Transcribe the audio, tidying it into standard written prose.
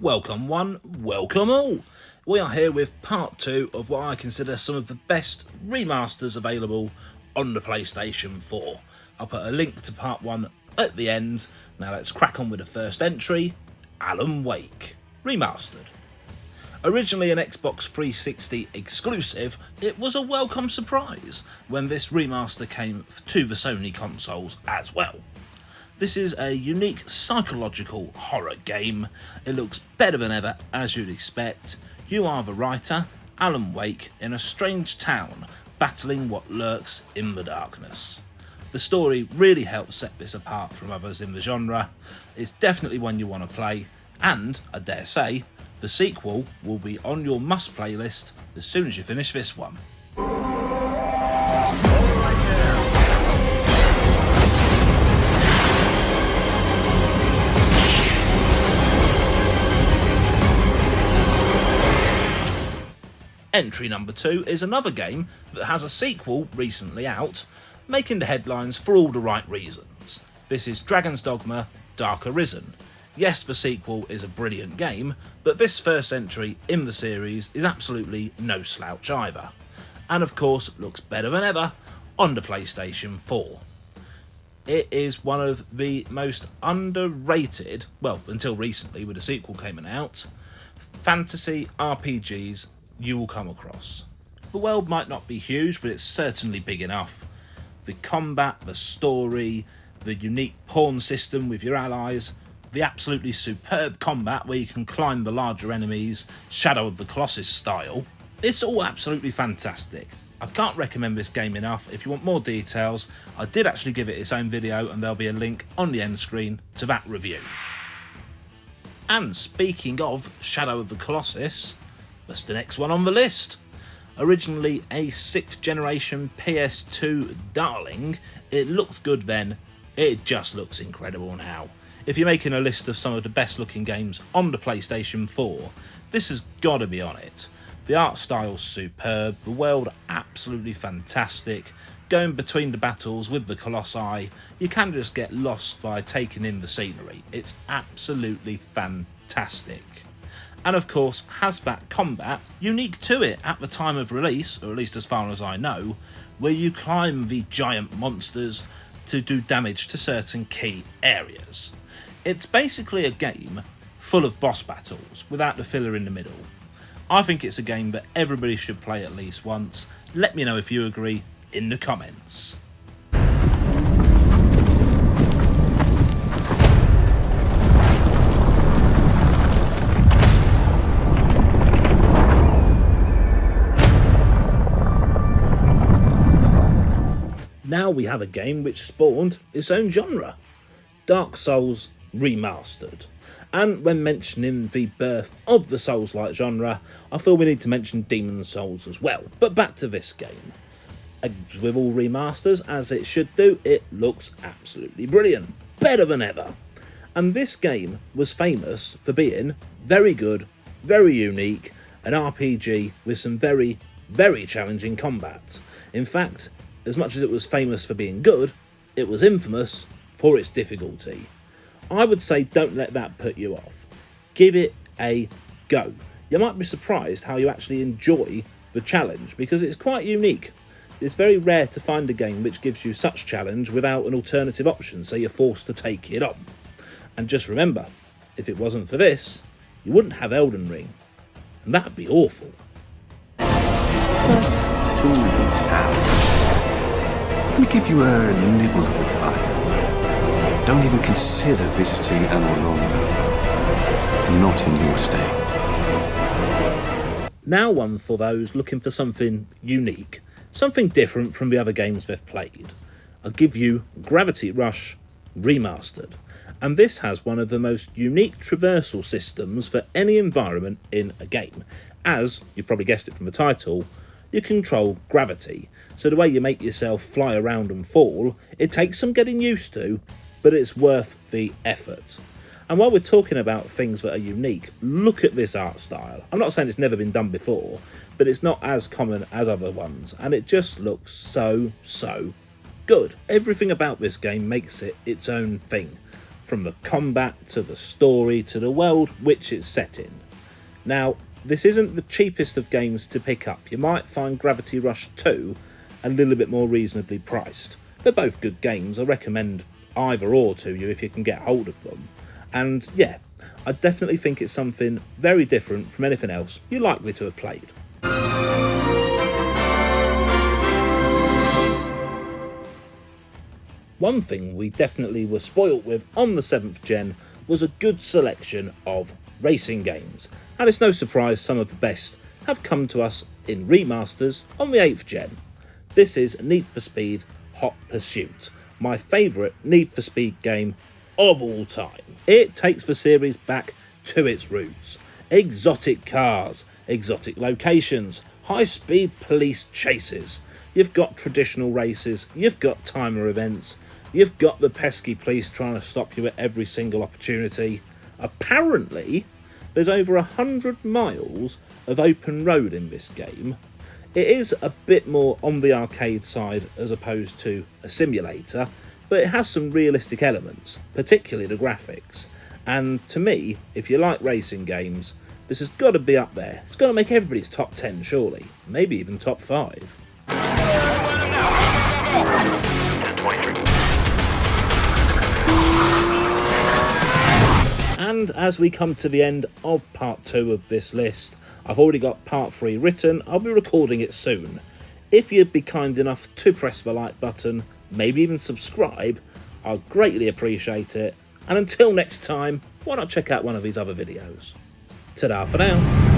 Welcome one, welcome all. We are here with part 2 of what I consider some of the best remasters available on the PlayStation 4. I'll put a link to part 1 at the end. Now let's crack on with the first entry, Alan Wake Remastered. Originally an Xbox 360 exclusive, it was a welcome surprise when this remaster came to the Sony consoles as well. This is a unique psychological horror game. It looks better than ever, as you'd expect. You are the writer, Alan Wake, in a strange town, battling what lurks in the darkness. The story really helps set this apart from others in the genre. It's definitely one you want to play, and, I dare say, the sequel will be on your must playlist as soon as you finish this one. Entry number 2 is another game that has a sequel recently out, making the headlines for all the right reasons. This is Dragon's Dogma Dark Arisen. Yes, the sequel is a brilliant game, but this first entry in the series is absolutely no slouch either. And of course, looks better than ever on the PlayStation 4. It is one of the most underrated, well, until recently when the sequel came out, fantasy RPGs you will come across. The world might not be huge, but it's certainly big enough. The combat, the story, the unique pawn system with your allies, the absolutely superb combat where you can climb the larger enemies, Shadow of the Colossus style. It's all absolutely fantastic. I can't recommend this game enough. If you want more details, I did actually give it its own video and there'll be a link on the end screen to that review. And speaking of Shadow of the Colossus, that's the next one on the list. Originally a 6th generation PS2 darling, it looked good then, it just looks incredible now. If you're making a list of some of the best looking games on the PlayStation 4, this has got to be on it. The art style's superb, the world absolutely fantastic, going between the battles with the Colossi, you can just get lost by taking in the scenery. It's absolutely fantastic. And of course has that combat unique to it at the time of release, or at least as far as I know, where you climb the giant monsters to do damage to certain key areas. It's basically a game full of boss battles without the filler in the middle. I think it's a game that everybody should play at least once. Let me know if you agree in the comments. Now we have a game which spawned its own genre, Dark Souls Remastered. And when mentioning the birth of the Souls-like genre, I feel we need to mention Demon's Souls as well. But back to this game. As with all remasters, as it should do, it looks absolutely brilliant. Better than ever. And this game was famous for being very good, very unique, an RPG with some very, very challenging combat. In fact, as much as it was famous for being good, it was infamous for its difficulty. I would say don't let that put you off. Give it a go. You might be surprised how you actually enjoy the challenge, because it's quite unique. It's very rare to find a game which gives you such challenge without an alternative option, so you're forced to take it on. And just remember, if it wasn't for this, you wouldn't have Elden Ring. And that'd be awful. 2 hours. Let me give you a nibble of advice. Don't even consider visiting Anor Londo. Not in your state. Now one for those looking for something unique, something different from the other games they've played. I'll give you Gravity Rush Remastered. And this has one of the most unique traversal systems for any environment in a game. As, you've probably guessed it from the title, you control gravity. So the way you make yourself fly around and fall, it takes some getting used to, but it's worth the effort. And while we're talking about things that are unique, look at this art style. I'm not saying it's never been done before, but it's not as common as other ones, and it just looks so good. Everything about this game makes it its own thing. from the combat to the story to the world which it's set in. Now, this isn't the cheapest of games to pick up. You might find Gravity Rush 2 a little bit more reasonably priced. They're both good games. I recommend either or to you if you can get hold of them. And yeah, I definitely think it's something very different from anything else you're likely to have played. One thing we definitely were spoilt with on the 7th gen was a good selection of racing games, and it's no surprise some of the best have come to us in remasters on the 8th gen. This is Need for Speed Hot Pursuit, my favourite Need for Speed game of all time. It takes the series back to its roots. Exotic cars, exotic locations, high-speed police chases. You've got traditional races, you've got timer events, you've got the pesky police trying to stop you at every single opportunity. Apparently, there's over 100 miles of open road in this game. It is a bit more on the arcade side as opposed to a simulator, but it has some realistic elements, particularly the graphics. And to me, if you like racing games, this has got to be up there. It's got to make everybody's top 10 surely, maybe even top 5. And as we come to the end of part 2 of this list, I've already got part 3 written. I'll be recording it soon. If you'd be kind enough to press the like button, maybe even subscribe, I'd greatly appreciate it. And until next time, why not check out one of these other videos? Ta-da for now.